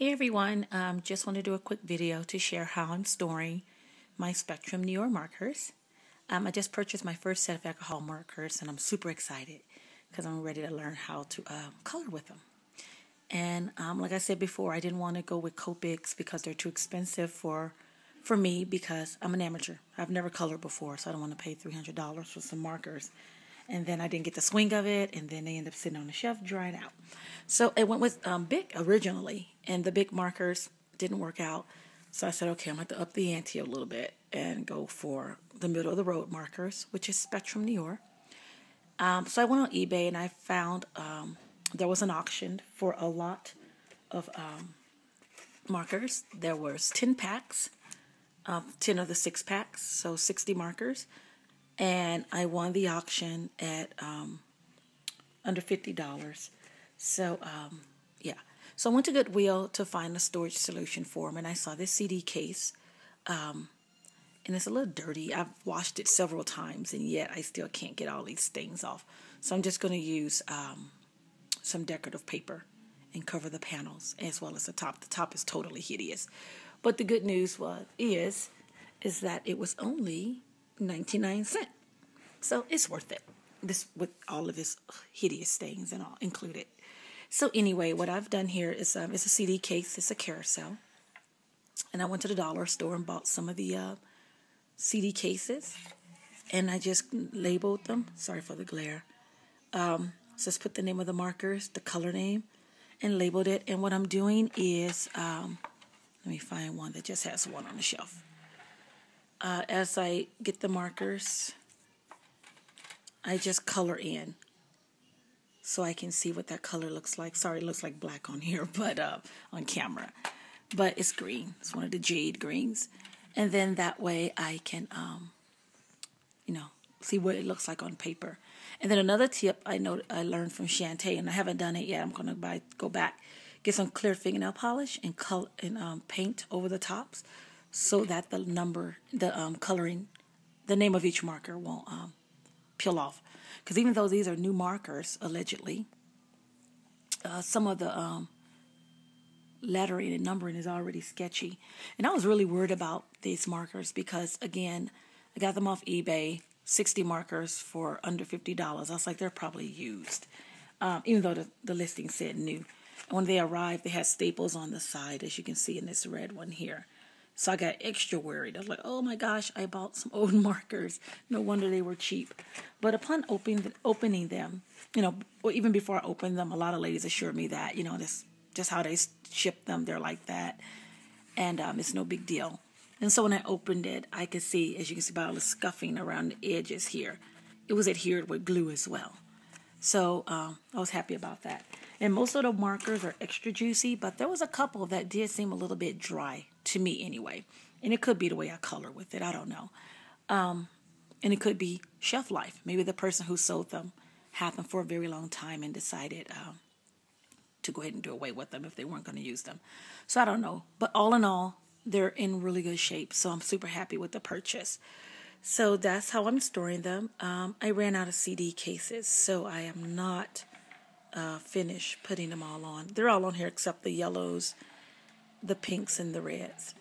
Hey everyone, just want to do a quick video to share how I'm storing my Spectrum New York markers. I just purchased my first set of alcohol markers and I'm super excited because I'm ready to learn how to color with them. And like I said before, I didn't want to go with Copics because they're too expensive for me because I'm an amateur. I've never colored before, so I don't want to pay $300 for some markers. And then I didn't get the swing of it, and then they end up sitting on the shelf drying out. So I went with Bic originally, and the Bic markers didn't work out. So I said, okay, I'm going to have to up the ante a little bit and go for the middle of the road markers, which is Spectrum New York. So I went on eBay and I found there was an auction for a lot of markers. There was 10 packs, 10 of the 6 packs, so 60 markers. And I won the auction at under $50. So, yeah. So I went to Goodwill to find a storage solution for them, and I saw this CD case. And it's a little dirty. I've washed it several times, and yet I still can't get all these stains off. So I'm just going to use some decorative paper and cover the panels as well as the top. The top is totally hideous. But the good news is that it was only 99 cents. So it's worth it. This with all of this hideous stains and all included. So anyway, what I've done here is it's a CD case. It's a carousel. And I went to the dollar store and bought some of the CD cases. And I just labeled them. Sorry for the glare. Just put the name of the markers, the color name, and labeled it. And what I'm doing is, let me find one that just has one on the shelf. As I get the markers, I just color in so I can see what that color looks like. Sorry, it looks like black on here, but on camera. But it's green. It's one of the jade greens. And then that way I can, see what it looks like on paper. And then another tip I learned from Shantae, and I haven't done it yet. I'm going to go back, get some clear fingernail polish and paint over the tops, so that the name of each marker won't peel off. Because even though these are new markers, allegedly, some of the lettering and numbering is already sketchy. And I was really worried about these markers because, again, I got them off eBay, 60 markers for under $50. I was like, they're probably used, even though the listing said new. And when they arrived, they had staples on the side, as you can see in this red one here. So I got extra worried. I was like, oh my gosh, I bought some old markers. No wonder they were cheap. But upon opening them, or even before I opened them, a lot of ladies assured me that, that's just how they ship them. They're like that. And it's no big deal. And so when I opened it, I could see, as you can see by all the scuffing around the edges here, it was adhered with glue as well. So I was happy about that. And most of the markers are extra juicy, but there was a couple that did seem a little bit dry, to me anyway. And it could be the way I color with it. I don't know. And it could be shelf life. Maybe the person who sold them had them for a very long time and decided to go ahead and do away with them if they weren't going to use them. So I don't know. But all in all, they're in really good shape. So I'm super happy with the purchase. So that's how I'm storing them. I ran out of CD cases, so I am not finished putting them all on. They're all on here except the yellows, the pinks, and the reds.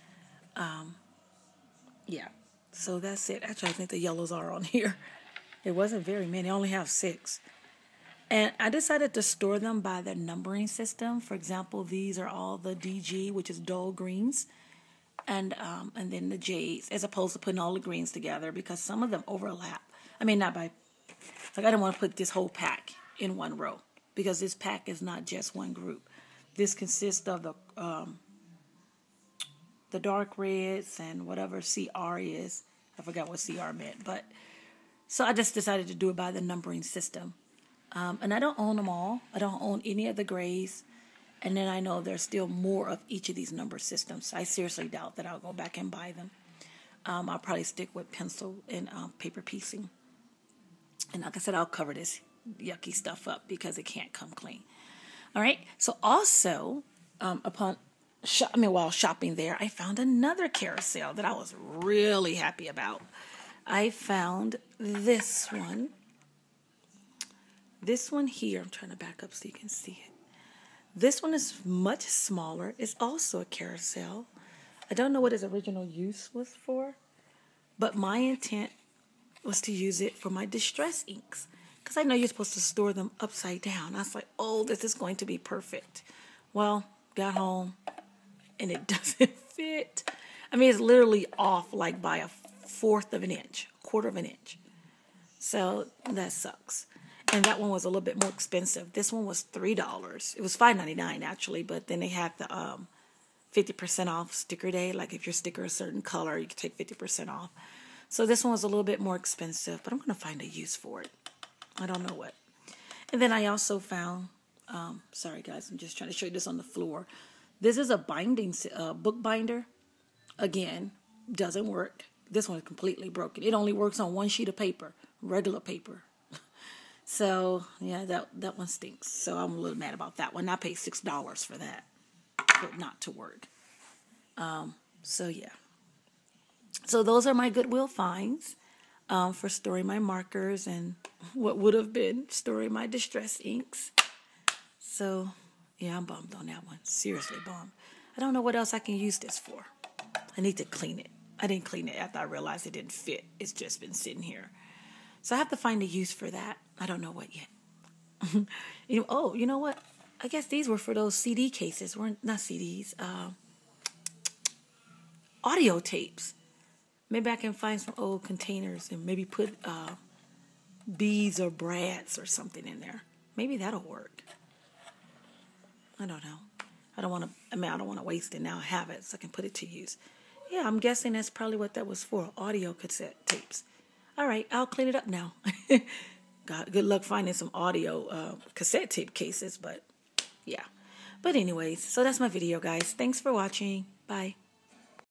Yeah, so that's it. Actually, I think the yellows are on here. It wasn't very many. I only have 6. And I decided to store them by their numbering system. For example, these are all the DG, which is dull greens. And then the J's, as opposed to putting all the greens together, because some of them overlap. I mean, I didn't want to put this whole pack in one row, because this pack is not just one group. This consists of the dark reds and whatever CR is. I forgot what CR meant, but so I just decided to do it by the numbering system. And I don't own them all. I don't own any of the grays. And then I know there's still more of each of these number systems. I seriously doubt that I'll go back and buy them. I'll probably stick with pencil and paper piecing. And like I said, I'll cover this yucky stuff up because it can't come clean. All right. So also, while shopping there, I found another carousel that I was really happy about. I found this one. This one here. I'm trying to back up so you can see it. This one is much smaller. It's also a carousel. I don't know what its original use was for, but my intent was to use it for my distress inks because I know you're supposed to store them upside down. I was like, oh, this is going to be perfect. Well, got home and it doesn't fit. I mean, it's literally off like by a fourth of an inch, quarter of an inch. So that sucks. And that one was a little bit more expensive. This one was $3. It was $5.99 actually, but then they had the 50% off sticker day. Like if your sticker is a certain color, you can take 50% off. So this one was a little bit more expensive, but I'm going to find a use for it. I don't know what. And then I also found, sorry guys, I'm just trying to show you this on the floor. This is a binding, book binder. Again, doesn't work. This one is completely broken. It only works on one sheet of paper, regular paper. So, yeah, that one stinks. So I'm a little mad about that one. I paid $6 for that, for it not to work. So, yeah. So those are my Goodwill finds for storing my markers and what would have been storing my distress inks. So, yeah, I'm bummed on that one. Seriously bummed. I don't know what else I can use this for. I need to clean it. I didn't clean it after I realized it didn't fit. It's just been sitting here. So I have to find a use for that. I don't know what yet. You know what? I guess these were for those CD cases. Not CDs. Audio tapes. Maybe I can find some old containers and maybe put beads or brads or something in there. Maybe that'll work. I don't know. I don't want to waste it now. I have it, so I can put it to use. Yeah, I'm guessing that's probably what that was for. Audio cassette tapes. All right, I'll clean it up now. God, good luck finding some audio cassette tape cases, but yeah. But anyways, so that's my video, guys. Thanks for watching. Bye.